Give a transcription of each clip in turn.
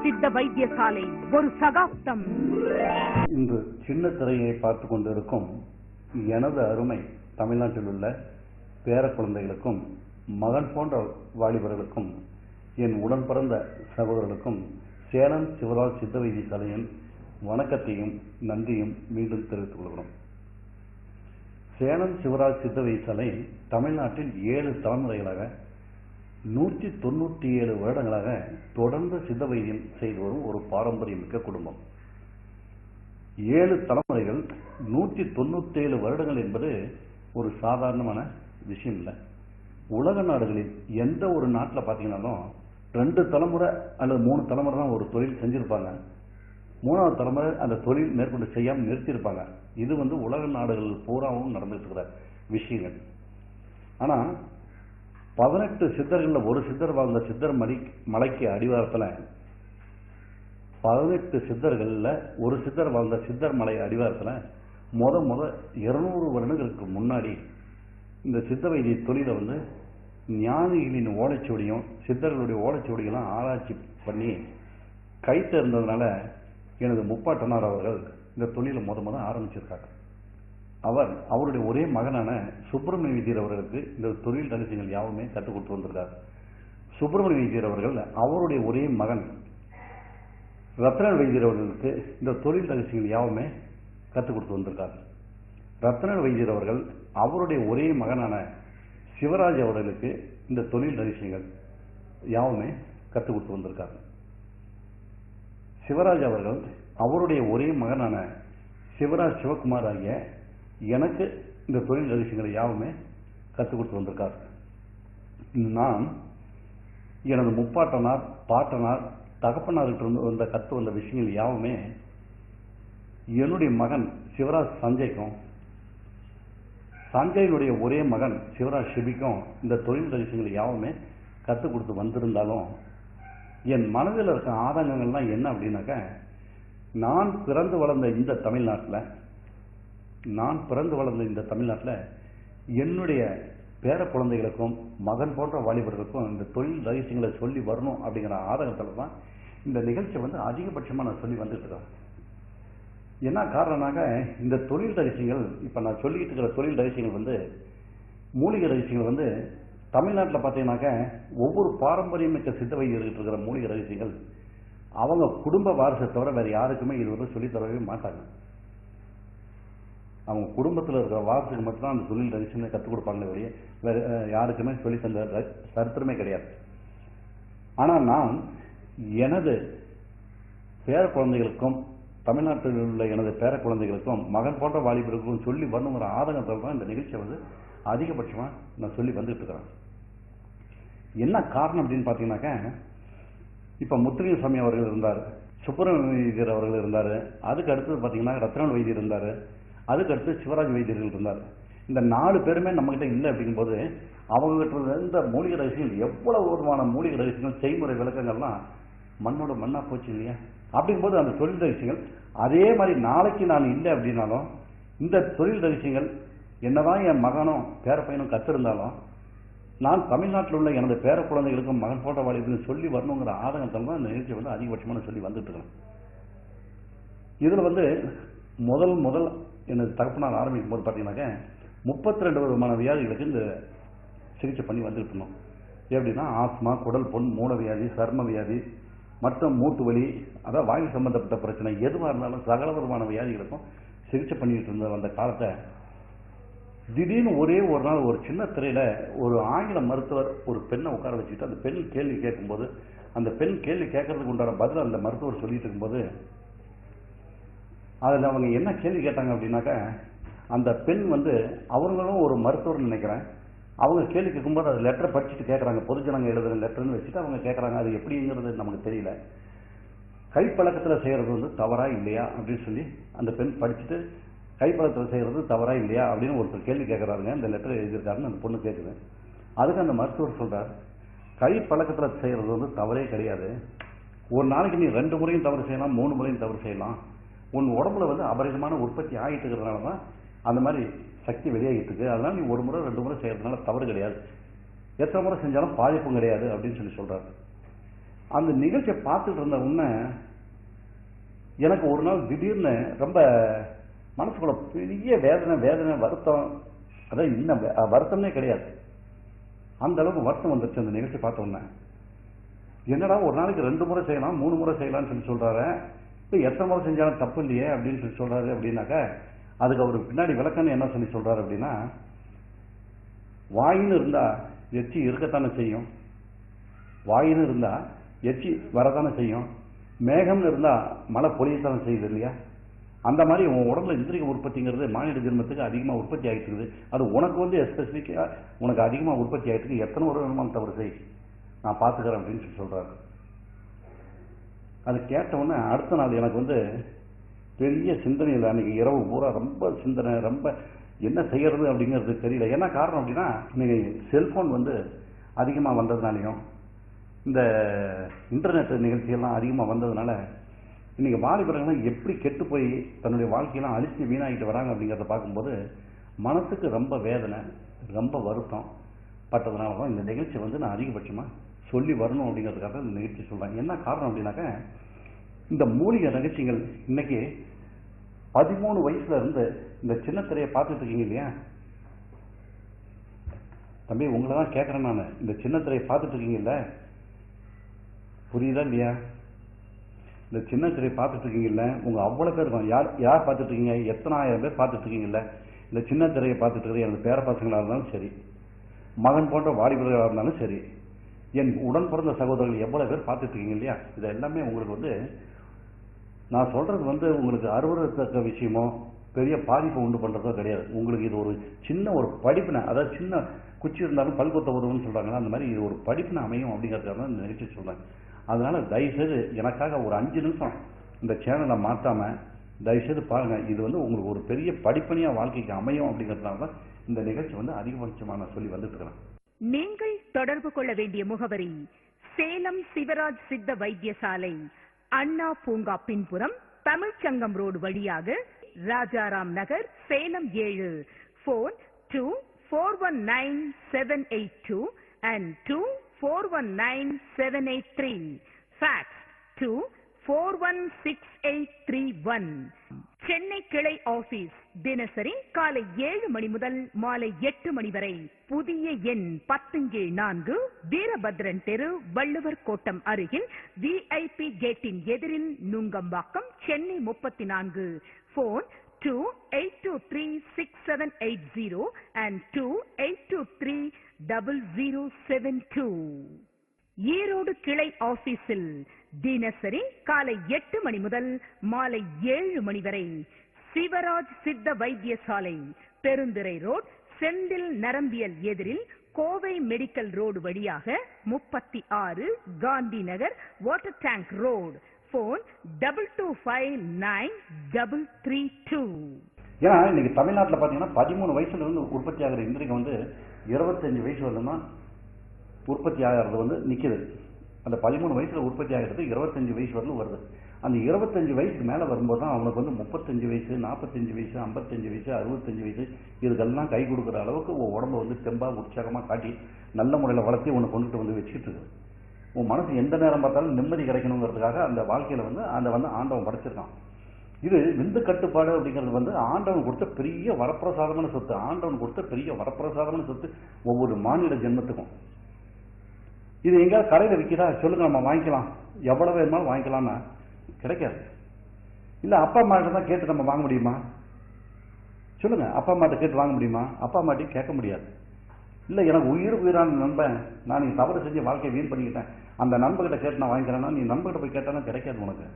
சித்த வைத்தியசாலை ஒரு சகாப்தம். இன்று சின்ன திரையை பார்த்து கொண்டிருக்கும் எனது அருமை தமிழ்நாட்டில் உள்ள பேர குழந்தைகளுக்கும் மகன் போன்ற வாலிபர்களுக்கும் என் உடன் பிறந்த சகோதரர்களுக்கும் சேலம் சிவராஜ் சித்த வைத்தியசாலையின் வணக்கத்தையும் நன்றியும் மீண்டும் தெரிவித்துக் கொள்கிறோம். சேலம் சிவராஜ் சித்த வைத்தியசாலை தமிழ்நாட்டில் 7 தலைமுறைகளாக 197 வருடங்களாக தொடர்ந்து சித்த வைத்தியம் செய்து வரும் ஒரு பாரம்பரியமிக்க குடும்பம். 7 தலைமுறைகள் 197 வருடங்கள் என்பது ஒரு சாதாரணமான விஷயம் இல்லை. உலக நாடுகளில் எந்த ஒரு நாட்டில் பார்த்தீங்கன்னாலும் 2 தலைமுறை அல்லது 3 தலைமுறை தான் ஒரு தொழில் செஞ்சிருப்பாங்க. 3வது தலைமுறை அந்த தொழில் மேற்கொண்டு செய்யாமல் நிறுத்தியிருப்பாங்க. இது உலக நாடுகள் பூராவும் நடந்துட்டு இருக்கிற விஷயங்கள். ஆனால் 18 சித்தர்களில் ஒரு சித்தர் வாழ்ந்த சித்தர் மலைக்கு அடிவாரத்தில் 18 சித்தர்களில் ஒரு சித்தர் வாழ்ந்த சித்தர் மலை அடிவாரத்தில் முத 200 வருடங்களுக்கு முன்னாடி இந்த சித்த வைத்திய தொழிலை ஞானிகளின் ஓலைச்சுவடியும் சித்தர்களுடைய ஓலைச்சுவடிகளும் ஆராய்ச்சி பண்ணி கைத்த இருந்ததுனால எனது முப்பாட்டனார் அவர்கள் இந்த தொழிலை முத ஆரம்பிச்சிருக்காங்க. அவருடைய ஒரே மகனான சுப்பிரமணிய வைத்தியர் அவர்களுக்கு இந்த தொழில் ரகசியங்கள் யாவுமே கற்றுக் கொடுத்து வந்திருக்கார். சுப்பிரமணிய வைத்தியர் அவர்கள் அவருடைய ஒரே மகன் ரத்ன வைத்தியர் அவர்களுக்கு இந்த தொழில் ரகசியங்கள் யாவுமே கற்றுக் கொடுத்து வந்திருக்கார். ரத்ன வைத்தியர் அவர்கள் அவருடைய ஒரே மகனான சிவராஜ் அவர்களுக்கு இந்த தொழில் ரகசியங்கள் யாவுமே கற்றுக் கொடுத்து வந்திருக்கார். சிவராஜ் அவர்கள் அவருடைய ஒரே மகனான சிவராஜ் சிவகுமார் ஆகிய எனக்கு இந்த தொழில் ரகசியங்களை யாவுமே கற்றுக் கொடுத்து வந்திருக்கார். நான் எனது முப்பாட்டனார் பாட்டனார் தகப்பனார்கிட்ட இருந்து கற்று வந்த விஷயங்கள் யாவுமே என்னுடைய மகன் சிவராஜ் சஞ்சய்க்கும் சஞ்சயினுடைய ஒரே மகன் சிவராஜ் சிபிக்கும் இந்த தொழில் ரகசியங்களை யாவுமே கற்றுக் கொடுத்து வந்திருந்தாலும் என் மனதில் இருக்க ஆதங்கங்கள்லாம் என்ன அப்படின்னாக்க, நான் பிறந்து வளர்ந்த இந்த தமிழ்நாட்டில் என்னுடைய பேர குழந்தைகளுக்கும் மகன் போன்ற வாலிபர்களுக்கும் இந்த தொழில் ரகசியங்களை சொல்லி வரணும் அப்படிங்கிற ஆதங்கத்தில் தான் இந்த நிகழ்ச்சியை அதிகபட்சமாக நான் சொல்லி வந்துட்டு இருக்கேன். என்ன காரணம்னாக்க, இந்த தொழில் ரகசியங்கள் இப்போ நான் சொல்லிக்கிட்டு இருக்கிற தொழில் ரகசியங்கள் மூலிகை ரகசியங்கள் தமிழ்நாட்டில் பார்த்தீங்கன்னாக்க ஒவ்வொரு பாரம்பரியமிக்க சித்த வைத்தியர்கள் இருக்கிற மூலிகை ரகசியங்கள் அவங்க குடும்ப வாரிசை தவிர வேறு யாருக்குமே இது சொல்லித் தரவே மாட்டாங்க. அவங்க குடும்பத்தில் இருக்கிற வாரிசுக்கு மட்டும்தான் அந்த தொழில் ரகசியங்களை கற்றுக் கொடுப்பாங்களே ஒழிய வேறு யாருக்குமே சொல்லி தந்த சரித்திரமே கிடையாது. ஆனால் நான் எனது பேர குழந்தைகளுக்கும் தமிழ்நாட்டில் உள்ள எனது பேர குழந்தைகளுக்கும் மகன் போன்ற வாலிபர்களுக்கும் சொல்லி வரணுங்கிற ஆதங்கத்தில் தான் இந்த நிகழ்ச்சியை அதிகபட்சமாக நான் சொல்லி வந்துட்டு இருக்கிறேன். என்ன காரணம் அப்படின்னு பார்த்தீங்கன்னாக்க, இப்போ முத்துலிங்க சுவாமி அவர்கள் இருந்தார், சுப்பிரமணிய வைத்தியர் அவர்கள் இருந்தார், அதுக்கு அடுத்தது பார்த்தீங்கன்னா ரத்ன வைத்தியர் இருந்தார், அதுக்கு அடுத்து சிவராஜ் வைத்தியர்கள் இருந்தார். இந்த 4 பேருமே நம்மகிட்ட இல்லை அப்படிங்கும்போது அவங்ககிட்ட இருந்த மூலிகை ரகசியங்கள் எவ்வளவு விதமான மூலிகை ரகசியங்கள் செய்முறை விளக்கங்கள்லாம் மண்ணோட மண்ணா போச்சு இல்லையா? அப்படிங்கும்போது அந்த தொழில் ரகசியங்கள் அதே மாதிரி நாளைக்கு நான் இல்லை அப்படின்னாலும் இந்த தொழில் ரகசியங்கள் என்னதான் என் மகனும் பேர பையனும் கத்திருந்தாலும் நான் தமிழ்நாட்டில் உள்ள எனது பேர குழந்தைகளுக்கும் மகன் போன்ற வாலிபர்களுக்கும் சொல்லி வரணுங்கிற ஆதங்கத்தில் தான் இந்த நிகழ்ச்சி அதிகபட்சமான சொல்லி வந்துட்டு இருக்கேன். இதில் முதல் எனது தகப்பனால் ஆரம்பிக்கும் போது பார்த்தீங்கன்னாக்க 32 விதமான வியாதிகளுக்கு இந்த சிகிச்சை பண்ணி வந்துட்டு இருந்தோம். எப்படின்னா ஆஸ்மா, குடல் புண், மூல வியாதி, சர்ம வியாதி மற்றும் மூட்டு வலி, அதாவது வாயு சம்பந்தப்பட்ட பிரச்சனை எதுவாக இருந்தாலும் சகல விதமான வியாதிகளுக்கும் சிகிச்சை பண்ணிட்டு இருந்த அந்த காலத்தை திடீர்னு ஒரே ஒரு நாள் ஒரு சின்ன திரையில ஒரு ஆங்கில மருத்துவர் ஒரு பெண்ணை உட்கார வச்சுக்கிட்டு அந்த பெண் கேள்வி கேட்கும்போது அந்த பெண் கேள்வி கேட்கறதுக்கு உண்டான பதில் அந்த மருத்துவர் சொல்லிட்டு இருக்கும்போது அதில் அவங்க என்ன கேள்வி கேட்டாங்க அப்படின்னாக்க, அந்த பெண் அவங்களும் ஒரு மருத்துவர் நினைக்கிறேன், அவங்க கேள்வி கேட்கும்போது அது லெட்டரை படிச்சுட்டு கேட்குறாங்க, பொதுஜனங்க எழுதுகிற லெட்டர்னு வச்சுட்டு அவங்க கேட்குறாங்க. அது எப்படிங்கிறது நமக்கு தெரியல. கைப்பழக்கத்தில் செய்கிறது தவறா இல்லையா அப்படின்னு சொல்லி அந்த பெண் படிச்சுட்டு கைப்பழக்கத்தில் செய்கிறது தவறா இல்லையா அப்படின்னு ஒருத்தர் கேள்வி கேட்குறாருங்க. இந்த லெட்டர் எழுதியிருக்காருன்னு அந்த பொண்ணு கேட்குது. அதுக்கு அந்த மருத்துவர் சொல்கிறார், கைப்பழக்கத்தில் செய்கிறது தவறே கிடையாது. ஒரு நாளைக்கு நீ 2 முறையும் தவறு செய்யலாம், 3 முறையும் தவறு செய்யலாம். உன் உடம்புல அபரிதமான உற்பத்தி ஆகிட்டு இருக்கிறதுனால தான் அந்த மாதிரி சக்தி வெளியாகிட்டு இருக்கு. அதனால நீ 1 முறை 2 முறை செய்யறதுனால தவறு கிடையாது, எத்தனை முறை செஞ்சாலும் பாதிப்பும் கிடையாது அப்படின்னு சொல்லி சொல்றாரு. அந்த நிகழ்ச்சியை பார்த்துட்டு இருந்த உடனே எனக்கு ஒரு நாள் திடீர்னு ரொம்ப மனசுக்குள்ள பெரிய வேதனை வருத்தம், அதான் இன்னும் வருத்தமே கிடையாது, அந்த அளவுக்கு வருத்தம் வந்துருச்சு அந்த நிகழ்ச்சி பார்த்த உடனே. என்னடா ஒரு நாளைக்கு 2 முறை செய்யலாம் 3 முறை செய்யலாம்னு சொல்லி சொல்றாரு, இப்போ எத்தனை முறை செஞ்சாலும் தப்பு இல்லையே அப்படின்னு சொல்லி சொல்றாரு. அப்படின்னாக்கா அதுக்கு அவரு பின்னாடி விளக்கன்னு என்ன சொல்லி சொல்றாரு அப்படின்னா, வாயின்னு இருந்தா எச்சி இருக்கத்தானே செய்யும், வாயின்னு இருந்தா எச்சி வரத்தானே செய்யும், மேகம்னு இருந்தா மழை பொழியத்தானே செய்யுது இல்லையா? அந்த மாதிரி உன் உடம்புல இந்திரிய உற்பத்திங்கிறது மானிட ஜென்மத்துக்கு அதிகமாக உற்பத்தி ஆகிட்டு இருக்குது. அது உனக்கு வந்து எஸ்பெசிஃபிக்காக உனக்கு அதிகமாக உற்பத்தி ஆகிட்டு இருக்கு. எத்தனை ஒரு வேணுமான்னு தவறு செய், நான் பார்த்துக்கிறேன் அப்படின்னு சொல்லி சொல்றாரு. அது கேட்ட உடனே அடுத்த நாள் எனக்கு வந்து பெரிய சிந்தனை இல்லை. அன்னைக்கு இரவு பூரா ரொம்ப சிந்தனை, ரொம்ப என்ன செய்யறது அப்படிங்கிறது தெரியல. என்ன காரணம் அப்படின்னா, இன்னைக்கு செல்போன் வந்து அதிகமாக வந்ததுனாலையும் இந்த இன்டர்நெட் நிகழ்ச்சியெல்லாம் அதிகமாக வந்ததுனால இன்னைக்கு வாலிபர்கள் எப்படி கெட்டு போய் தன்னுடைய வாழ்க்கையெல்லாம் அழிச்சு வீணாகிட்டு வராங்க அப்படிங்கிறத பார்க்கும்போது மனசுக்கு ரொம்ப வேதனை, ரொம்ப வருத்தம் பட்டதுனால தான் இந்த நிகழ்ச்சி வந்து நான் அதிகபட்சமாக சொல்லி வரணும் அப்படிங்கிறதுக்காக இந்த நிகழ்ச்சி சொல்றேன். என்ன காரணம் அப்படின்னாக்க, இந்த மூலிகை நிகழ்ச்சிகள் இன்னைக்கு 13 வயசுல இருந்து இந்த சின்ன திரையை பார்த்துட்டு இருக்கீங்க இல்லையா தம்பி, உங்களை தான் கேட்கறேன் நான். இந்த சின்ன திரையை பார்த்துட்டு இருக்கீங்கல்ல, புரியுதா இல்லையா? இந்த சின்ன திரையை பார்த்துட்டு இருக்கீங்கல்ல, உங்க அவ்வளவு பேர் யார் பார்த்துட்டு இருக்கீங்க, எத்தனை ஆயிரம் பேர் பார்த்துட்டு இருக்கீங்கல்ல. இந்த சின்ன திரையை பார்த்துட்டு இருக்கிற எனது பேர பசங்களா இருந்தாலும் சரி, மகன் போன்ற வாலிபர்களாக இருந்தாலும் சரி, என் உடன் பிறந்த சகோதரர்கள் எவ்வளவு பேர் பார்த்துட்டு இருக்கீங்க இல்லையா? இது எல்லாமே உங்களுக்கு வந்து நான் சொல்றது வந்து உங்களுக்கு அறுவடத்தக்க விஷயமோ பெரிய பாதிப்பை உண்டு பண்றதோ கிடையாது. உங்களுக்கு இது ஒரு சின்ன ஒரு படிப்பினை, அதாவது சின்ன குச்சி இருந்தாலும் பல்கொத்த உதவுன்னு சொல்றாங்கன்னா அந்த மாதிரி இது ஒரு படிப்பினை அமையும் அப்படிங்கிறதுக்காக தான் இந்த நிகழ்ச்சி சொல்றேன். அதனால தயவுசெய்து எனக்காக ஒரு 5 நிமிஷம் இந்த சேனலை மாற்றாம தயவுசெய்து பாருங்க. இது வந்து உங்களுக்கு ஒரு பெரிய படிப்பனையா வாழ்க்கைக்கு அமையும் அப்படிங்கிறதுனால தான் இந்த நிகழ்ச்சி வந்து அதிகபட்சமா நான் சொல்லி வந்துட்டு இருக்கிறேன். நீங்கள் தொடர்பு கொள்ள வேண்டிய முகவரி சேலம் சிவராஜ் சித்த வைத்தியசாலை, அண்ணா பூங்கா பின்புறம், தமிழ்ச்சங்கம் ரோடு வழியாக, Rajaram Nagar, Salem 7. Phone 2419-782 and 2419-783. Fax 2416-831. Chennai கிளை ஆபீஸ் தினசரி காலை 7 மணி முதல் மாலை 8 மணி வரை. புதிய எண் 10-4, வீரபத்ரன் தெரு, வள்ளுவர் கோட்டம் அருகில், VIP கேட்டின் எதிரில், நுங்கம்பாக்கம், சென்னை 34. Phone 2823-6780 and 2823-0072. ஈரோடு கிளை ஆபீஸில் தினசரி காலை 8 மணி முதல் மாலை 7 மணி வரை. சிவராஜ் சித்த வைத்தியசாலை, பெருந்துறை ரோட், செந்தில் நரம்பியல் எதிரில், கோவை மெடிக்கல் ரோடு வழியாக, 36, Gandhi Nagar, water tank road. Phone 2259-332. ஏன்னா இன்னைக்கு தமிழ்நாட்டில் பாத்தீங்கன்னா 13 வயசுல இருந்து உற்பத்தி ஆகிற இந்திரிக்கு வந்து 25 வயசு வரலன்னா உற்பத்தி ஆகிறது வந்து நிக்குது. அந்த 13 வயசுல உற்பத்தி ஆகிறது 25 வயசு வரலும் வருது. அந்த 25 வயசுக்கு மேல வரும்போது தான் அவனுக்கு வந்து 35 வயசு, 45 வயசு, 55 வயசு, 65 வயசு இதுக்கெல்லாம் கை கொடுக்குற அளவுக்கு உடம்பு வந்து தெம்பா உற்சாகமா காட்டி நல்ல முறையில் வளர்த்தி உன்னை கொண்டுட்டு வந்து வச்சுக்கிட்டு இருக்கு. உன் மனசு எந்த நேரம் பார்த்தாலும் நிம்மதி கிடைக்கணுங்கிறதுக்காக அந்த வாழ்க்கையில வந்து அந்த வந்து ஆண்டவன் படைச்சிருக்கான். இது விந்து கட்டுப்பாடு அப்படிங்கிறது வந்து ஆண்டவன் கொடுத்த பெரிய வரப்பிரசாதமான சொத்து. ஆண்டவன் கொடுத்த பெரிய வரப்பிரசாதமான சொத்து ஒவ்வொரு மாநில ஜென்மத்துக்கும். இது எங்கேயாவது கடையில் விற்கிறா சொல்லுங்க, நம்ம வாங்கிக்கலாம், எவ்வளவு வேணுமாலும் வாங்கிக்கலாம்னா கிடைக்காது. இல்ல அப்பா அம்மாட்ட தான் கேட்டு நம்ம வாங்க முடியுமா சொல்லுங்க? அப்பா அம்மாட்ட கேட்டு வாங்க முடியுமா? அப்பா அம்மாட்டையும் கேட்க முடியாது. இல்ல எனக்கு உயிரான நண்பன், நான் நீ தவறு செஞ்சு வாழ்க்கையை வீண் பண்ணிக்கிட்டேன், அந்த நண்பர்கிட்ட கேட்டு நான் வாங்கிக்கிறேன்னா நீ நண்பர்கிட்ட போய் கேட்டாலும் கிடைக்காது உனக்கு.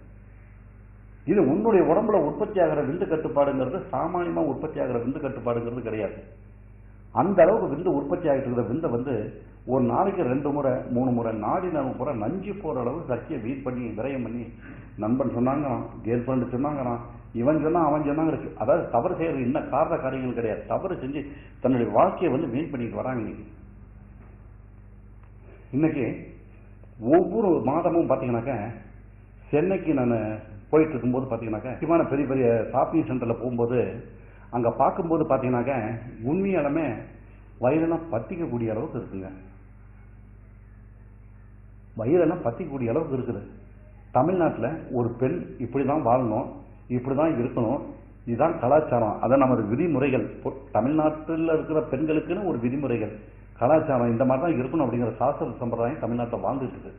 இது உன்னுடைய உடம்புல உற்பத்தி ஆகிற விந்து கட்டுப்பாடுங்கிறது சாமானியமா உற்பத்தி ஆகிற விந்து கட்டுப்பாடுங்கிறது கிடையாது. அந்த அளவுக்கு விந்து உற்பத்தி ஆகிட்டு இருக்கிற விந்தை வந்து ஒரு நாளைக்கு 2 முறை 3 முறை நாடி முறை நஞ்சு போற அளவு சக்தியை வீண் பண்ணி விரயம் பண்ணி நண்பன் சொன்னாங்கிறான், கேர்ள் ஃப்ரெண்டு சொன்னாங்கிறான், இவன் சொன்னா அவன் சொன்னாங்க. அதாவது தவறு செய்யறது இன்னும் காரண காரியங்கள் கிடையாது. தவறு செஞ்சு தன்னுடைய வாழ்க்கையை வந்து வீண் பண்ணிட்டு வராங்க. இன்னைக்கு ஒவ்வொரு மாதமும் பாத்தீங்கன்னாக்க சென்னைக்கு நான் போயிட்டு இருக்கும்போது பாத்தீங்கன்னாக்க முக்கியமான பெரிய பெரிய ஷாப்பிங் சென்டர்ல போகும்போது அங்க பார்க்கும்போது பாத்தீங்கன்னாக்க உண்மையாலுமே வயலெல்லாம் பத்திக்கக்கூடிய அளவுக்கு இருக்குங்க. வயிறெல்லாம் பத்திக்கூடிய அளவுக்கு இருக்குது. தமிழ்நாட்டில் ஒரு பெண் இப்படி தான் வாழணும், இப்படி தான் இருக்கணும், இதுதான் கலாச்சாரம், அதை நமது விதிமுறைகள், தமிழ்நாட்டில் இருக்கிற பெண்களுக்குன்னு ஒரு விதிமுறைகள், கலாச்சாரம் இந்த மாதிரி தான் இருக்கணும் அப்படிங்கிற சாஸ்திர சம்பிரதாயம் தமிழ்நாட்டில் வாழ்ந்துட்டு இருக்கு.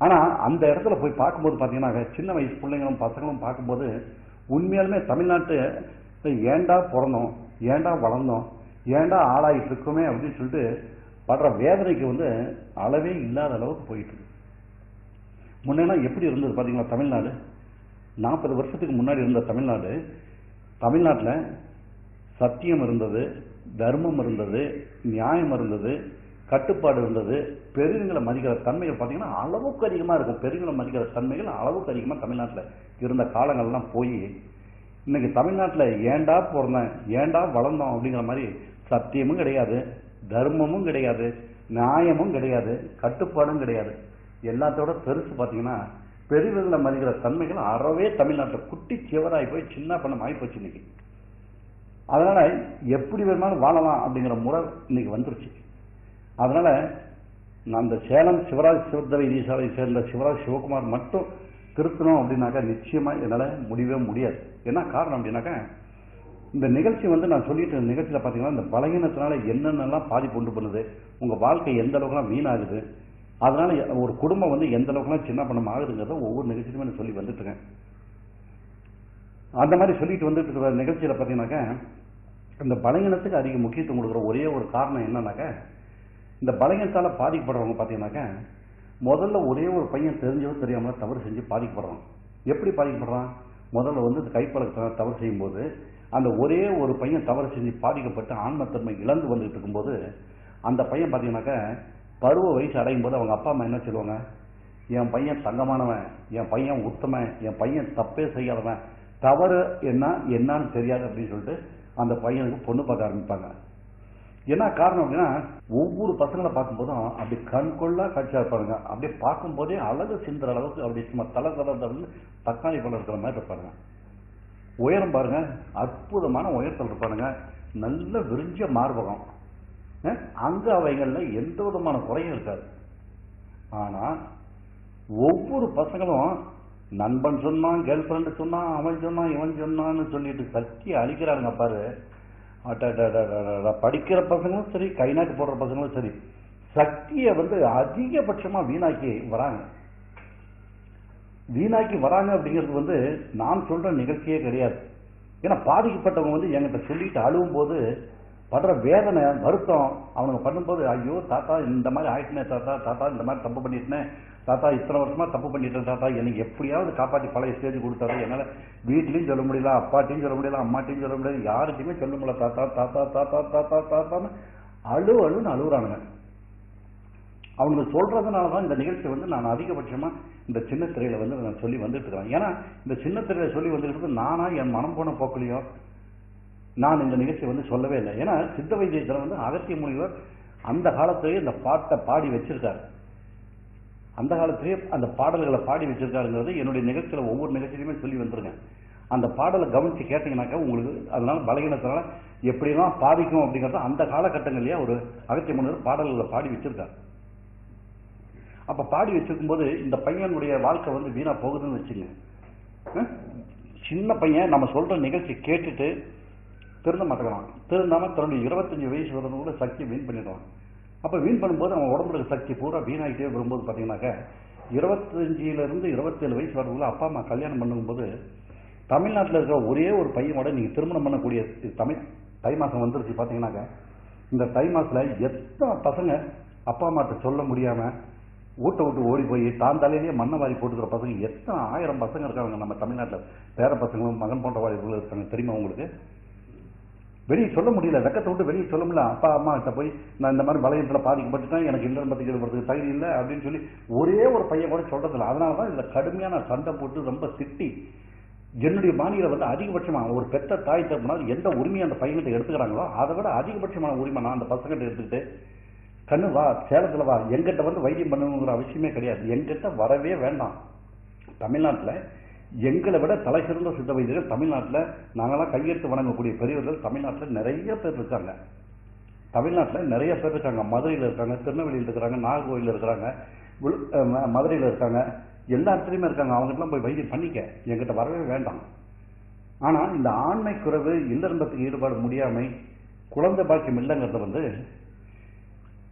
ஆனா அந்த இடத்துல போய் பார்க்கும்போது பார்த்தீங்கன்னா சின்ன வயசு பிள்ளைங்களும் பசங்களும் பார்க்கும்போது உண்மையாலுமே தமிழ்நாட்டு ஏண்டா பிறந்தோம், ஏண்டா வளர்ந்தோம், ஏண்டா ஆளாயிட்டு இருக்குமே அப்படின்னு சொல்லிட்டு படுற வேதனைக்கு அளவே இல்லாத அளவுக்கு போயிட்டு இருக்கு. முன்னெல்லாம் எப்படி இருந்தது பார்த்தீங்களா தமிழ்நாடு? 40 வருஷத்துக்கு முன்னாடி இருந்த தமிழ்நாட்டில் சத்தியம் இருந்தது, தர்மம் இருந்தது, நியாயம் இருந்தது, கட்டுப்பாடு இருந்தது. பெரியவங்களை மதிக்கிற தன்மைகள் பார்த்தீங்கன்னா அளவுக்கு அதிகமாக இருக்கும். பெரியவங்களை மதிக்கிற தன்மைகள் அளவுக்கு அதிகமாக தமிழ்நாட்டில் இருந்த காலங்கள்லாம் போய் இன்னைக்கு தமிழ்நாட்டில் ஏண்டா பிறந்தேன், ஏண்டா வளர்ந்தோம் அப்படிங்கிற மாதிரி சத்தியமும் கிடையாது, தர்மமும் கிடையாது, நியாயமும் கிடையாது, கட்டுப்பாடும் கிடையாது. எல்லாத்தோட பெருசு பார்த்தீங்கன்னா பெரியவர்களை மதிக்கிற தன்மைகள் அறவே தமிழ்நாட்டில் குட்டி சிவராய் போய் சின்ன பண்ணம் ஆகி போச்சு இன்னைக்கு. அதனால எப்படி வேணுமாலும் வாழலாம் அப்படிங்கிற முறை இன்னைக்கு வந்துருச்சு. அதனால நான் அந்த சேலம் சிவராஜ் சித்த வைத்தியசாலையை சேர்ந்த சிவராஜ் சிவகுமார் மட்டும் திருத்தணும் அப்படின்னாக்கா நிச்சயமா என்னால் முடியவே முடியாது. என்ன காரணம் அப்படின்னாக்கா இந்த நிகழ்ச்சி நான் சொல்லிட்டு நிகழ்ச்சியில் பார்த்தீங்கன்னா இந்த பலகீனத்தினால என்னென்னலாம் பாதிப்பு உண்டு பண்ணுது, உங்க வாழ்க்கை எந்த அளவுக்குலாம் வீணாகுது, அதனால ஒரு குடும்பம் எந்த அளவுக்குலாம் சின்ன பணம் ஆகுதுங்கிறத ஒவ்வொரு நிகழ்ச்சியுமே நான் சொல்லி வந்துட்டு இருக்கேன். அந்த மாதிரி சொல்லிட்டு வந்துட்டு இருக்கிற நிகழ்ச்சியில் பார்த்தீங்கன்னாக்கா இந்த பலகீனத்துக்கு அதிக முக்கியத்துவம் கொடுக்குற ஒரே ஒரு காரணம் என்னன்னாக்கா இந்த பலகீனத்தால பாதிக்கப்படுறவங்க பார்த்தீங்கன்னாக்கா முதல்ல ஒரே ஒரு பையன் தெரிஞ்சோ தெரியாமல தவறு செஞ்சு பாதிக்கப்படுறான். எப்படி பாதிக்கப்படுறான்? முதல்ல கைப்பழக்கத்தால் தவறு செய்யும் போது அந்த ஒரே ஒரு பையன் தவறு செஞ்சு பாதிக்கப்பட்டு ஆன்மத்தன்மை இழந்து வந்துட்டு இருக்கும்போது அந்த பையன் பார்த்தீங்கன்னாக்கா பருவ வயசு அடையும் போது அவங்க அப்பா அம்மா என்ன சொல்லுவாங்க, என் பையன் தங்கமானவன், என் பையன் உத்தமன், என் பையன் தப்பே செய்யாதவன், தவறு என்னன்னு தெரியாது அப்படின்னு சொல்லிட்டு அந்த பையனுக்கு பொண்ணு பார்க்க ஆரம்பிப்பாங்க. என்ன காரணம் அப்படின்னா ஒவ்வொரு பசங்களை பார்க்கும்போதும் அப்படி கண்கொள்ளா காட்சியா இருப்பாருங்க. அப்படியே பார்க்கும் போதே அழகு சிந்துற அளவுக்கு அப்படி சும்மா தலை தக்காளி பழம் இருக்கிற மாதிரி இருப்பாருங்க. உயரம் பாருங்க, அற்புதமான உயரத்தில் இருப்பாருங்க. நல்ல விரிஞ்ச மார்பகம், அங்க அவைகள்ல எந்த விதமான குறையும் இருக்காது. ஆனா ஒவ்வொரு பசங்களும் நண்பன் சொன்னான், கேர்ள் ஃபிரெண்ட் சொன்னான், அவன் சொன்னான், இவன் சொன்னான்னு சொல்லிட்டு சக்தியை அழிக்கிறாருங்க பாரு. படிக்கிற பசங்களும் சரி, கை நாட்டு போடுற பசங்களும் சரி, சக்தியை அதிகபட்சமா வீணாக்கி வராங்க. அப்படிங்கிறது நான் சொல்ற நிகழ்ச்சியே கிடையாது. ஏன்னா பாதிக்கப்பட்டவங்க என்கிட்ட சொல்லிட்டு அழுவும் போது படுற வேதனை, வருத்தம், அவனுங்க பண்ணும்போது ஐயோ தாத்தா இந்த மாதிரி ஆயிட்டுனே, தாத்தா இந்த மாதிரி தப்பு பண்ணிட்டேன், தாத்தா இத்தனை வருஷமா தப்பு பண்ணிட்டேன், தாத்தா எனக்கு எப்படியாவது காப்பாற்றி பழைய ஸ்டேஜ் கொடுத்தாரு. என்னால வீட்லயும் சொல்ல முடியல, அப்பாட்டையும் சொல்ல முடியல, அம்மாட்டையும் சொல்ல முடியல, யாருக்குமே சொல்ல முடியல, தாத்தா தாத்தா தாத்தா தாத்தா தாத்தான்னு அழுன்னு அழுகுறானுங்க. அவங்க சொல்றதுனாலதான் இந்த நிகழ்ச்சி நான் அதிகபட்சமா இந்த சின்ன திரையில நான் சொல்லி வந்துட்டு இருக்கிறேன். ஏன்னா இந்த சின்ன திரையில சொல்லி வந்துட்டு நானா என் மனம் போன போக்கலையோ நான் இந்த நிகழ்ச்சி சொல்லவே இல்லை. ஏன்னா சித்த வைத்தியத்துல அகத்திய முனிவர் அந்த காலத்திலேயே இந்த பாட்டை பாடி வச்சிருக்காரு. அந்த காலத்திலேயே அந்த பாடல்களை பாடி வச்சிருக்காருங்கிறது என்னுடைய நிகழ்ச்சியில ஒவ்வொரு நிகழ்ச்சியிலுமே சொல்லி வந்துருங்க. அந்த பாடலை கவனிச்சு கேட்டீங்கன்னாக்கா உங்களுக்கு அதனால பலகீனத்தினால எப்படிலாம் பாதிக்கும் அப்படிங்கறத அந்த காலகட்டங்கள்லயே ஒரு அகத்திய முனிவர் பாடல்களை பாடி வச்சிருக்காரு. அப்ப பாடி வச்சிருக்கும் போது இந்த பையனுடைய வாழ்க்கை வீணா போகுதுன்னு வச்சுங்க. சின்ன பையன் நம்ம சொல்ற நிகழ்ச்சி கேட்டுட்டு திருந்த மாட்டேங்கிறான். திருந்தாம தன்னுடைய 25 வயசு வரணும் கூட சக்தி வீண் பண்ணிடுவான். அப்ப வீண் பண்ணும்போது அவன் உடம்புல சக்தி பூரா வீணாகிட்டே வரும்போது பாத்தீங்கன்னாக்க 25 இருந்து 27 வயசு வரக்குள்ள அப்பா அம்மா கல்யாணம் பண்ணும்போது தமிழ்நாட்டில் இருக்கிற ஒரே ஒரு பையனோட நீங்க திருமணம் பண்ணக்கூடிய தை மாசம் வந்துருச்சு பாத்தீங்கன்னாக்க இந்த தை மாசத்துல எத்தனை பசங்க அப்பா அம்மாட்ட சொல்ல முடியாம ஊட்ட விட்டு ஓடி போய் தான் தலையிலேயே மண்ணை வாரி போட்டுக்கிற பசங்க எத்தனை 1000 பசங்க இருக்காங்க நம்ம தமிழ்நாட்டில். பேர பசங்களும் மகன் போன்ற வாரிகள் இருக்காங்க. தெரியுமா உங்களுக்கு? வெளியே சொல்ல முடியல, வெக்கத்தை விட்டு வெளியே சொல்ல முடியல. அப்பா அம்மா கிட்ட போய் நான் இந்த மாதிரி வளையத்தில் பாதிக்கப்பட்டுட்டேன், எனக்கு இல்லம் பத்திக்கிறதுக்கு தகுதி இல்லை அப்படின்னு சொல்லி ஒரே ஒரு பையன் கூட சொல்றதில்லை. அதனாலதான் இதுல கடுமையான சண்டை போட்டு ரொம்ப திட்டி என்னுடைய மாநில அதிகபட்சமா ஒரு பெத்த தாய் தரப்புனால எந்த உரிமையை அந்த பையன்கிட்ட எடுத்துக்கிறாங்களோ அதை விட அதிகபட்சமான உரிமை நான் அந்த பசங்கிட்ட எடுத்துக்கிட்டு கண்ணு வா, சேலத்துல வா, எங்கிட்ட வைத்தியம் பண்ணணுங்கிற அவசியமே கிடையாது, எங்கிட்ட வரவே வேண்டாம். தமிழ்நாட்டில் எங்களை விட தலை சிறந்த சித்த வைத்தியர்கள் தமிழ்நாட்டில் நாங்களாம் கையெழுத்து வணங்கக்கூடிய பெரியவர்கள் தமிழ்நாட்டில் நிறைய பேர் இருக்காங்க. மதுரையில் இருக்காங்க, திருநெல்வேலியில் இருக்கிறாங்க, நாகர்கோவில் இருக்கிறாங்க, மதுரையில் இருக்காங்க, எல்லா இடத்துலையுமே இருக்காங்க. அவங்ககிட்டலாம் போய் வைத்தியம் பண்ணிக்க, என்கிட்ட வரவே வேண்டாம். ஆனால் இந்த ஆண்மை குறைவு, இல்லறம்பத்துக்கு ஈடுபாடு முடியாமை, குழந்தை பாக்கியம் இல்லைங்கிறத வந்து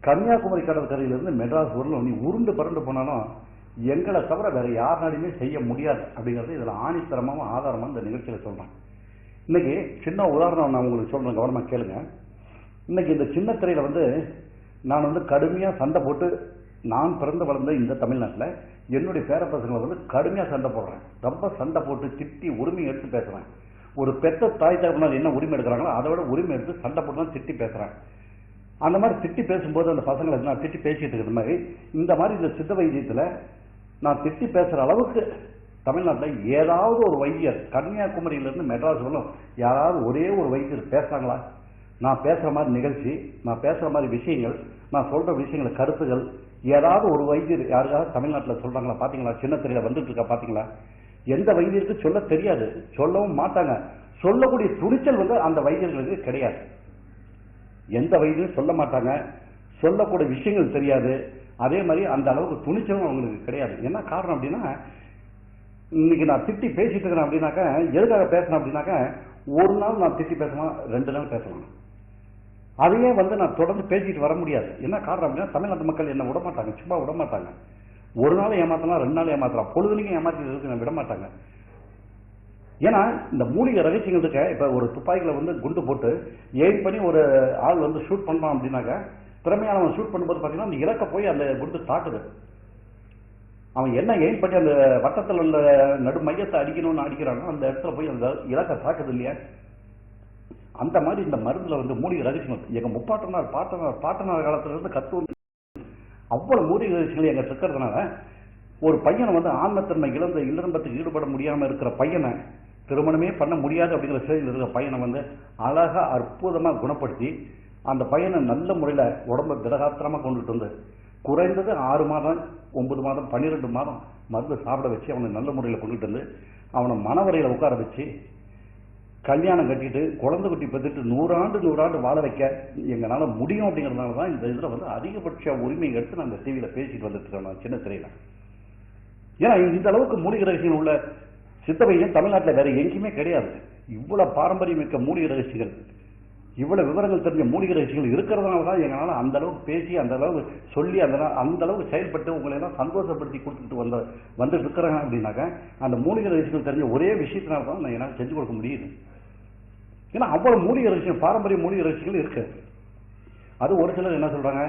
கன்னியாகுமரி கடற்கரையிலிருந்து மெட்ராஸ் ஊரில் நீ உருண்டு பரண்டு போனாலும் எங்களை தவிர வேற யாருனாலுமே செய்ய முடியாது அப்படிங்கிறது இதில் ஆணித்தரமாகவும் ஆதாரமாக இந்த நிகழ்ச்சியில் சொல்கிறேன். இன்னைக்கு சின்ன உதாரணம் நான் உங்களுக்கு சொல்கிறேன், கவனமாக கேளுங்க. இன்னைக்கு இந்த சின்ன திரையில் வந்து நான் வந்து கடுமையாக சண்டை போட்டு, நான் பிறந்து வளர்ந்த இந்த தமிழ்நாட்டில் என்னுடைய பேர பசங்களை வந்து கடுமையாக சண்டை போடுறேன். ரொம்ப சண்டை போட்டு திட்டி உரிமை எடுத்து பேசுகிறேன். ஒரு பெத்த தாய் தகவனால் என்ன உரிமை எடுக்கிறாங்களோ அதை விட உரிமை எடுத்து சண்டை போட்டு தான் திட்டி பேசுகிறேன். அந்த மாதிரி திட்டி பேசும்போது அந்த பசங்களை நான் திட்டி பேசிட்டு இருக்கிற மாதிரி இந்த மாதிரி இந்த சித்த வைத்தியத்தில் நான் திட்டி பேசுகிற அளவுக்கு தமிழ்நாட்டில் ஏதாவது ஒரு வைத்தியர் கன்னியாகுமரியிலிருந்து மெட்ராஸ் வரலும் யாராவது ஒரே ஒரு வைத்தியர் பேசுகிறாங்களா? நான் பேசுகிற மாதிரி நிகழ்ச்சி, நான் பேசுகிற மாதிரி விஷயங்கள், நான் சொல்கிற விஷயங்கள், கருத்துகள் ஏதாவது ஒரு வைத்தியர் யாருக்காவது தமிழ்நாட்டில் சொல்கிறாங்களா? பார்த்தீங்களா? சின்ன திரையில் வந்துட்டு இருக்கா பார்த்தீங்களா? எந்த வைத்தியருக்கு சொல்ல தெரியாது, சொல்லவும் மாட்டாங்க. சொல்லக்கூடிய துணிச்சல் வந்து அந்த வைத்தியர்களுக்கு கிடையாது. எந்த வைத்தியம் சொல்ல மாட்டாங்க, சொல்லக்கூடிய விஷயங்கள் தெரியாது. அதே மாதிரி அந்த அளவுக்கு துணிச்சலும் அவங்களுக்கு கிடையாது. என்ன காரணம் அப்படின்னா, இன்னைக்கு நான் திட்டி பேசிட்டு இருக்கிறேன் அப்படின்னாக்கா எதுக்காக பேசுறேன் அப்படின்னாக்கா, ஒரு நாள் நான் திட்டி பேசலாம், 2 நாள் பேசலாம். அதையே வந்து நான் தொடர்ந்து பேசிட்டு வர முடியாது. என்ன காரணம் அப்படின்னா, தமிழ்நாட்டு மக்கள் என்ன விட மாட்டாங்க, சும்மா விட மாட்டாங்க. ஒரு நாள் ஏமாத்தலாம், 2 நாள் ஏமாத்தலாம், பொழுதுனைக்கும் ஏமாத்திட்டு விட மாட்டாங்க. ஏன்னா இந்த மூலிகை ரகசியங்கள் இருக்க, இப்ப ஒரு துப்பாக்கில வந்து குண்டு போட்டு எய்ம் பண்ணி ஒரு ஆள் வந்து ஷூட் பண்றான் அப்படின்னாக்க, திறமையானவன் ஷூட் பண்ணும்போது பாத்தீங்கன்னா அந்த இலக்க போய் அந்த குண்டு தாக்குது. அவன் என்ன எய்ம் பண்ணி அந்த வட்டத்தில் உள்ள நடு மையத்தை அடிக்கணும்னு அடிக்கிறானோ அந்த இடத்துல போய் அந்த இலக்க தாக்குது இல்லையா? அந்த மாதிரி இந்த மருந்துல வந்து மூலிகை ரகசியங்கள் எங்க பாட்டனார் காலத்துல இருந்து கத்து அவ்வளவு மூலிகை ரகசியங்கள் எங்க இருக்கிறதுனால, ஒரு பையனை வந்து ஆன்மத்தன்மை இழந்த இல்லறம்பத்துக்கு ஈடுபட முடியாம இருக்கிற பையனை, திருமணமே பண்ண முடியாது அப்படிங்கிற ஸ்டேஜில் இருக்கிற பையனை வந்து அழகா அற்புதமா குணப்படுத்தி அந்த பையனை நல்ல முறையில உடம்பு திடகாத்திரமா கொண்டுட்டு வந்து குறைந்தது 6 மாதம் 9 மாதம் 12 மாதம் மருந்து சாப்பிட வச்சு அவனை நல்ல முறையில் கொண்டுட்டு வந்து அவனை மனவரையில உட்கார வச்சு கல்யாணம் கட்டிட்டு குழந்தை குட்டி பெற்றுட்டு 100 ஆண்டு வாழ வைக்க எங்களால முடியும். அப்படிங்கிறதுனால தான் இந்த இதுல வந்து அதிகபட்ச உரிமை எடுத்து நாங்கள் டிவியில பேசிட்டு வந்துட்டு இருக்கோம் சின்ன திரையில. ஏன்னா இந்த அளவுக்கு மூலிகை ரகசியங்கள் உள்ள சித்த வைத்தியம் தமிழ்நாட்டில் வேற எங்கேயுமே கிடையாது. இவ்வளவு பாரம்பரியம் மிக்க மூலிகை ரகசியங்கள், இவ்வளவு விவரங்கள் தெரிஞ்ச மூலிகை ரகசியங்கள் இருக்கிறதுனால தான் எங்களால அந்த அளவுக்கு பேசி, அந்த அளவுக்கு சொல்லி, அந்த அளவுக்கு செயல்பட்டு உங்களை எல்லாம் சந்தோஷப்படுத்தி கொடுத்துட்டு வந்துட்டு இருக்கிறாங்க. அப்படின்னாக்க அந்த மூலிகை ரகசியங்கள் தெரிஞ்ச ஒரே விஷயத்தினால தான் நான் என்னால் செஞ்சு கொடுக்க முடியுது. ஏன்னா அவ்வளவு மூலிகை ரகசியம், பாரம்பரிய மூலிகை ரகசியங்கள் இருக்கு. அது ஒரு சிலர் என்ன சொல்றாங்க,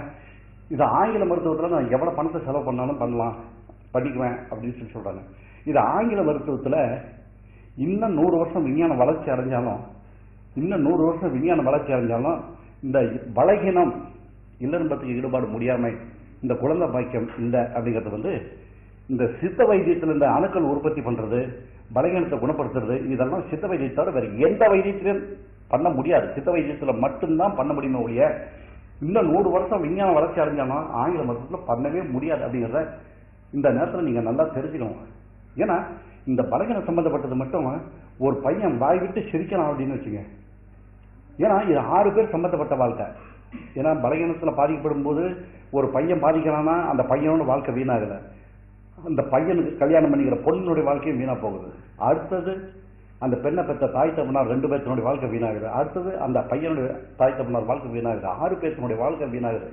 இது ஆங்கில மருத்துவத்தில் நான் எவ்வளவு பணத்தை செலவு பண்ணாலும் பண்ணிக்குவேன் அப்படின்னு சொல்லி சொல்றாங்க. இது ஆங்கில மருத்துவத்துல இன்னும் 100 வருஷம் விஞ்ஞான வளர்ச்சி அடைஞ்சாலும் இந்த பலகீனம், இல்லறம்பத்துக்கு ஈடுபாடு முடியாமை, இந்த குழந்தை பாக்கியம் இல்லை அப்படிங்கிறது வந்து இந்த சித்த வைத்தியத்தில் இந்த அணுக்கள் உற்பத்தி பண்றது, பலகீனத்தை குணப்படுத்துறது, இதெல்லாம் சித்த வைத்தியத்தோட வேற எந்த வைத்தியத்திலும் பண்ண முடியாது. சித்த வைத்தியத்துல மட்டும்தான் பண்ண முடியுமே ஒழிய இன்னும் 100 வருஷம் விஞ்ஞான வளர்ச்சி அடைஞ்சாலும் ஆங்கில மருத்துவத்தில் பண்ணவே முடியாது அப்படிங்கிறத இந்த நேரத்தில் நீங்க நல்லா தெரிஞ்சுக்கணும். ஏன்னா இந்த பலகீனம் சம்பந்தப்பட்டது மட்டும் ஒரு பையன் வாய் விட்டு சிரிக்கலாம் அப்படின்னு வச்சுங்க. ஏன்னா இது 6 பேர் சம்பந்தப்பட்ட வாழ்க்கை. ஏன்னா பலகீனத்தில் பாதிக்கப்படும் போது ஒரு பையன் பாதிக்கிறான்னா அந்த பையனோட வாழ்க்கை வீணாகல, அந்த பையனுக்கு கல்யாணம் பண்ணிக்கிற பொண்ணுடைய வாழ்க்கையும் வீணா போகுது. அடுத்தது அந்த பெண்ணை பெற்ற தாய் தகப்பனார் 2 பேர்த்தினுடைய வாழ்க்கை வீணாகுது. அடுத்தது அந்த பையனுடைய தாய் தகப்பனார் வாழ்க்கை வீணாகுது. 6 பேர்த்தினுடைய வாழ்க்கை வீணாகுது.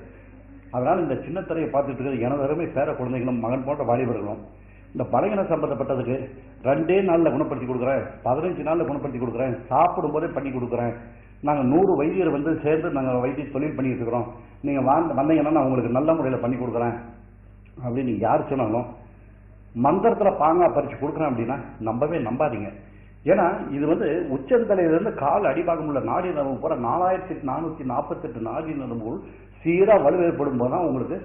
அதனால இந்த சின்ன திரையை பார்த்துட்டு இருக்கிற எனது அருமை பேர குழந்தைகளும் மகன் போன்ற வாலிபர்களும் இந்த பலகீனம் சம்பந்தப்பட்டதுக்கு 2 நாள்ல குணப்படுத்தி கொடுக்குறேன், 15 நாள்ல குணப்படுத்தி கொடுக்குறேன், சாப்பிடும் போதே பண்ணி கொடுக்குறேன், நாங்கள் 100 வைத்தியர் வந்து சேர்ந்து நாங்கள் வைத்திய தொழில் பண்ணிட்டு இருக்கிறோம், நீங்க வந்தீங்கன்னா நான் உங்களுக்கு நல்ல முறையில் பண்ணி கொடுக்குறேன் அப்படின்னு யார் சொன்னாலும் மந்திரத்துல பாங்கா பறிச்சு கொடுக்குறேன் அப்படின்னா நம்பாதீங்க. ஏன்னா இது வந்து உச்சந்தலையிலிருந்து கால் அடிபாகம் உள்ள நாடி நரம்பு பூரா 4448 நாடி நரம்புகள் சீரா வலுவேற்படும் போதுதான் உங்களுக்கு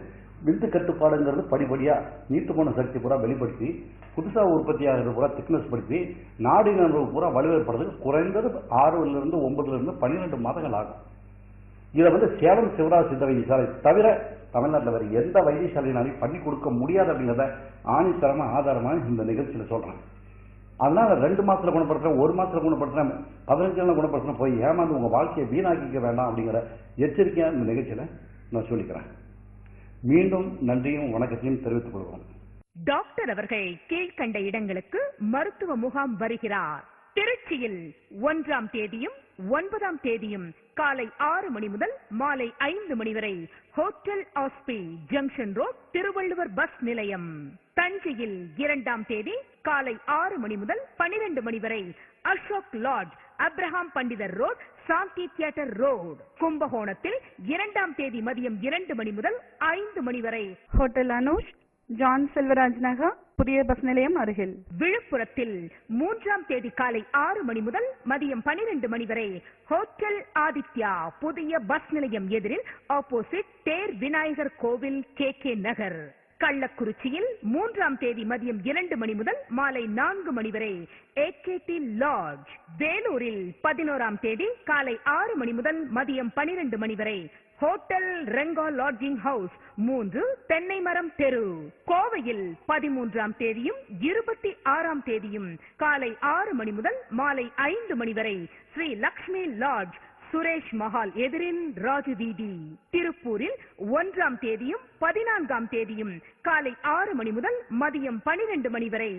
விந்து கட்டுப்பாடுங்கிறது படிப்படியா நீட்டு போன சக்தி பூரா வெளிப்படுத்தி புதுசா உற்பத்தி ஆகிறது பூரா திக்னஸ் படுத்தி நாடி நரம்பு பூரா வலுவேற்படுறதுக்கு குறைந்தது 6லிருந்து 9லிருந்து 12 மாதங்கள் ஆகும். இதை வந்து சேலம் சிவராஜ் சித்த வைத்தியசாலை தவிர தமிழ்நாட்டில் வேற எந்த வைத்தியசாலையினாலையும் பண்ணி கொடுக்க முடியாது அப்படிங்கிறத ஆணித்தரமா ஆதாரமா இந்த நிகழ்ச்சியில சொல்றேன். அதனால 2 மாசத்துல குணப்படுத்துறேன், 1 மாசத்துல குணப்படுத்துறேன், 15 நாள் குணப்படுத்துறேன் போய் ஏமாந்து உங்க வாழ்க்கையை வீணாக்கிக்க வேண்டாம் அப்படிங்கிற எச்சரிக்கையா இந்த நிகழ்ச்சியில நான் சொல்லிக்கிறேன். மீண்டும் நன்றியும் வணக்கத்தையும் தெரிவித்துக் கொள்கிறோம். டாக்டர் அவர்கள் கீழ்கண்ட இடங்களுக்கு மருத்துவ முகாம் வருகிறார். திருச்சியில் 1ஆம் தேதியும் 9ஆம் தேதியும் காலை 6 மணி முதல் மாலை 5 மணி வரை ஹோட்டல் ஆஸ்பி ஜங்ஷன் ரோட் திருவள்ளுவர் பஸ் நிலையம். தஞ்சையில் 2ஆம் தேதி காலை 6 மணி முதல் 12 மணி வரை அசோக் லாட்ஜ் அப்ரஹாம் பண்டிதர் ரோட் சாந்தி தியேட்டர் ரோடு. கும்பகோணத்தில் 2ஆம் தேதி மதியம் 2 மணி முதல் 5 மணி வரை ஹோட்டல் அனுஷ் ஜான் செல்வராஜ் நகர் புதிய பஸ் நிலையம் அருகில். விழுப்புரத்தில் 3ஆம் தேதி காலை 6 மணி முதல் மதியம் 12 மணி வரை ஹோட்டல் ஆதித்யா புதிய பஸ் நிலையம் எதிரில் ஆப்போசிட் தேர் விநாயகர் கோவில் KK நகர். கள்ளக்குறிச்சியில் 3ஆம் தேதி மதியம் 2 மணி முதல் மாலை 4 மணி வரை AKT லாட்ஜ். வேலூரில் 11ஆம் தேதி காலை 6 மணி முதல் மதியம் 12 மணி வரை ஹோட்டல் ரெங்கா லாட்ஜிங் ஹவுஸ் 3 தென்னை மரம் தெரு. கோவையில் 13ஆம் தேதியும் 26ஆம் தேதியும் காலை 6 மணி முதல் மாலை 5 மணி வரை ஸ்ரீ லக்ஷ்மி லாட்ஜ் சுரேஷ் மஹால் எதிரில் ராஜு வீதி. திருப்பூரில் 1ஆம் தேதியும் 14ஆம் தேதியும் காலை 6 மணி முதல் மதியம் 12 மணி வரை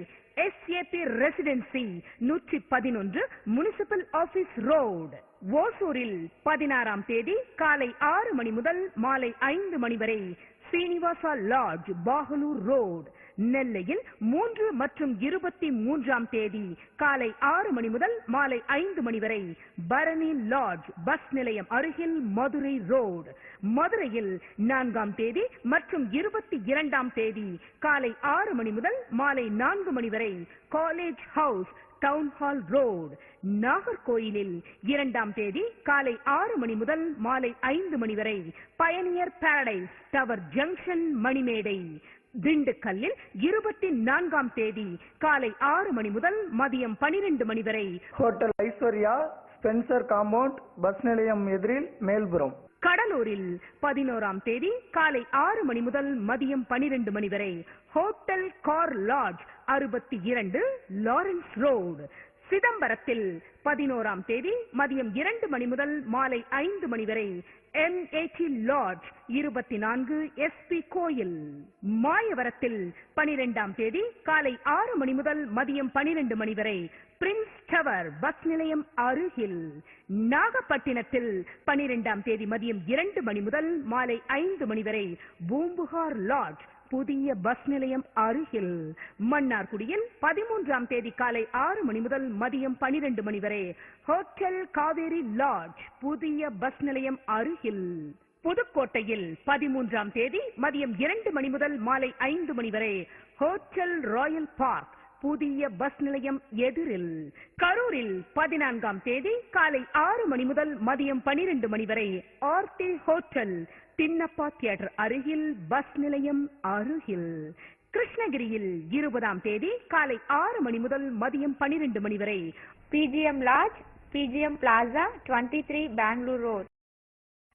SAP residency 111 municipal office road. ஓசூரில் 16ஆம் தேதி காலை 6 மணி முதல் மாலை 5 மணி வரை சீனிவாசா லாட்ஜ் பாகலூர் ரோடு. நெல்லையில் 3 மற்றும் 23ஆம் தேதி காலை 6 மணி முதல் மாலை 5 மணி வரை பரணி லாட்ஜ் பஸ் நிலையம் அருகில் மதுரை ரோடு. மதுரையில் 4ஆம் தேதி மற்றும் 22ஆம் தேதி காலை 6 மணி முதல் மாலை 4 மணி வரை college house town hall road. நாகர்கோயிலில் 2ஆம் தேதி காலை 6 மணி முதல் மாலை 5 மணி வரை பயனியர் பாரடைஸ் டவர் ஜங்ஷன் மணிமேடை. திண்டுக்கல்லில் 24ஆம் தேதி காலை 6 மணி முதல் மதியம் 12 மணி வரை hotel Aishwarya Spencer compound bus நிலையம் எதிரில் மேல்புறம். கடலூரில் 11ஆம் தேதி காலை 6 மணி முதல் மதியம் 12 மணி வரை hotel car lodge 62 Lawrence road. சிதம்பரத்தில் 11ஆம் தேதி மதியம் 2 மணி முதல் மாலை 5 மணி வரை MAT லாட்ஜ் 24 SP கோயில். மாயவரத்தில் 12ஆம் தேதி காலை 6 மணி முதல் மதியம் 12 மணி வரை பிரின்ஸ் டவர் பஸ் நிலையம் அருகில். நாகப்பட்டினத்தில் 12ஆம் தேதி மதியம் 2 மணி முதல் மாலை 5 மணி வரை பூம்புகார் லாட்ஜ் புதிய பஸ் நிலையம் அருகில். மன்னார்குடியில் 13ஆம் தேதி காலை 6 மணி முதல் மதியம் 12 மணி வரை ஹோட்டல் காவேரி லாட்ஜ் புதிய பஸ் நிலையம் அருகில். புதுக்கோட்டையில் 13ஆம் தேதி மதியம் 2 மணி முதல் மாலை 5 மணி வரை ஹோட்டல் ராயல் பார்க் புதிய பஸ் நிலையம் எதிரில். கரூரில் 14ஆம் தேதி காலை 6 மணி முதல் மதியம் 12 மணி வரை ஆர்த்தி ஹோட்டல் தின்னப்பா தியேட்டர் அருகில் பஸ் நிலையம் அருகில். கிருஷ்ணகிரியில் 20ஆம் தேதி காலை 6 மணி முதல் மதியம் 12 மணி வரை PGM lodge PGM plaza 23 Bangalore road.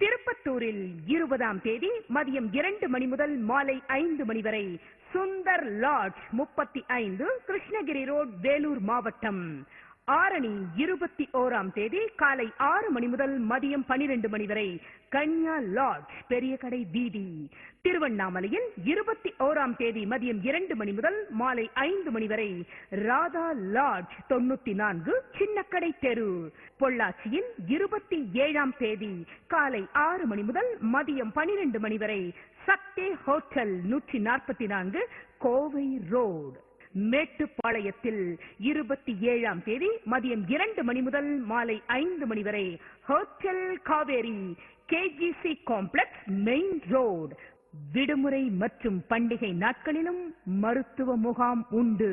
திருப்பத்தூரில் 20ஆம் தேதி மதியம் 2 மணி முதல் மாலை 5 மணி வரை சுந்தர் லாட்ஜ் 35 கிருஷ்ணகிரி ரோட் வேலூர் மாவட்டம். ஆரணி 21ஆம் தேதி காலை 6 மணி முதல் மதியம் 12 மணி வரை கன்யா லாட்ஜ் பெரிய கடை வீதி. திருவண்ணாமலையில் 21ஆம் தேதி மதியம் 2 மணி முதல் மாலை 5 மணி வரை ராதா லாட்ஜ் 94 சின்னக்கடை தெரு. பொள்ளாச்சியில் 27ஆம் தேதி காலை 6 மணி முதல் மதியம் 12 மணி வரை சக்தி ஹோட்டல் 144 கோவை ரோடு. மேட்டுப்பாளையத்தில் 27ஆம் தேதி மதியம் 2 மணி முதல் மாலை 5 மணி வரை hotel Kaveri KGC complex main road. விடுமுறை மற்றும் பண்டிகை நாட்களிலும் மருத்துவ முகாம் உண்டு.